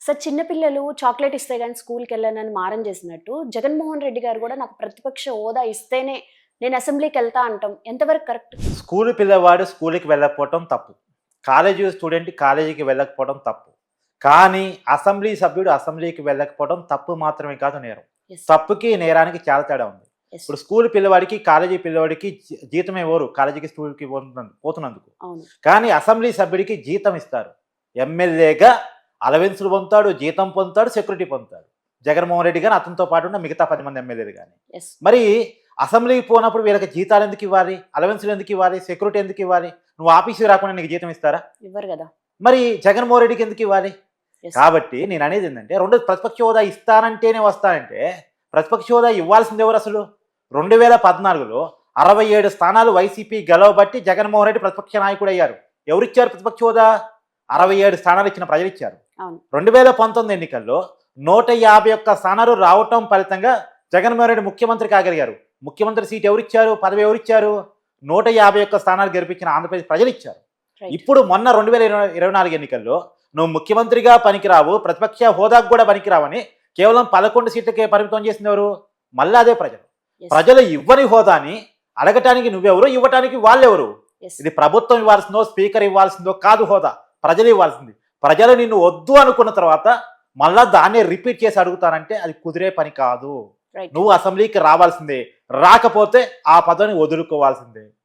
Sir చిన్న పిల్లలు chocolate ఇస్తే గాని స్కూల్‌కెళ్ళనని మారం చేసినట్టు, జగన్మోహన్ రెడ్డి గారు గూడా నాకు ప్రతిపక్ష హోదా ఇస్తేనే నేను అసెంబ్లీకెళ్తా అంటాం. ఎంతవరకు కరెక్ట్? స్కూలు పిల్లవాడు స్కూలుకి వెళ్ళకపోవటం తప్పు. కాలేజీ స్టూడెంట్ కాలేజీకి వెళ్ళకపోవడం తప్పు. కానీ అసెంబ్లీ సభ్యుడు అసెంబ్లీకి వెళ్ళకపోవడం తప్పు మాత్రమే కాదు నేరం. యెస్. తప్పుకి, నేరానికి చాలా తేడా ఉంది. యెస్. ఇప్పుడు స్కూలు పిల్లవాడికి, కాలేజీ పిల్లవాడికి జీతం ఇవ్వరు కాలేజీకి, స్కూల్‌కి పోతున్నందుకు. అవును. కానీ అసెంబ్లీ సభ్యుడికి జీతం ఇస్తారు. ఎమ్మెల్యేగా అలవెన్సులు పొందుతాడు, జీతం పొందుతాడు, సెక్యూరిటీ పొందుతాడు. జగన్మోహన్ రెడ్డి గాని, అతనితో పాటు ఉన్న మిగతా 10 మంది ఎమ్మెల్యేలు గాని. యెస్. మరి అసెంబ్లీకి పోనప్పుడు వీళ్ళకి జీతాలు ఎందుకు ఇవ్వాలి? అలవెన్సులు ఎందుకు ఇవ్వాలి? సెక్యూరిటీ ఎందుకు ఇవ్వాలి? నువ్వు ఆఫీస్‌కి రాకుండా నీకు జీతం ఇస్తారా? ఇవ్వరు గదా! మరి జగన్మోహన్ రెడ్డికి ఎందుకు ఇవ్వాలి? యెస్. కాబట్టి నేను అనేది ఏంటంటే, రెండోది ప్రతిపక్ష హోదా ఇస్తానంటేనే వస్తానంటే, ప్రతిపక్ష హోదా ఇవ్వాల్సింది ఎవరు అసలు? 2014లో 67 స్థానాలు వైసీపీ గెలవబట్టి జగన్మోహన్ రెడ్డి ప్రతిపక్ష నాయకుడు అయ్యారు. ఎవరిచ్చారు ప్రతిపక్ష హోదా? 67 స్థానాలు ఇచ్చిన ప్రజలు ఇచ్చారు. అవును. 2019 ఎన్నికల్లో 151 స్థానాలు రావటం ఫలితంగా జగన్మోహన్ రెడ్డి ముఖ్యమంత్రి కాగలిగారు. ముఖ్యమంత్రి సీట్ ఎవరిచ్చారు? పదవి ఎవరిచ్చారు? 151 స్థానాలు గెలిపించిన ఆంధ్రప్రదేశ్ ప్రజలు ఇచ్చారు. రైట్. ఇప్పుడు మొన్న 2024 ఎన్నికల్లో నువ్వు ముఖ్యమంత్రిగా పనికిరావు, ప్రతిపక్ష హోదాకు కూడా పనికిరావని కేవలం 11 సీట్లకే పరిమితం చేసింది ఎవరు? మళ్ళీ అదే ప్రజలు. యెస్. ప్రజలు ఇవ్వని హోదాని అడగటానికి నువ్వెవరు, ఇవ్వటానికి వాళ్ళెవరు? యెస్. ఇది ప్రభుత్వం ఇవ్వాల్సిందో, స్పీకర్ ఇవ్వాల్సిందో కాదు హోదా, ప్రజలు ఇవ్వాల్సింది. ప్రజలు నిన్ను వద్దు అనుకున్న తర్వాత మళ్ళా దాన్నే రిపీట్ చేసి అడుగుతానంటే అది కుదిరే పని కాదు. రైట్. నువ్వు అసెంబ్లీకి రావాల్సిందే, రాకపోతే ఆ పదవిని వదులుకోవాల్సిందే.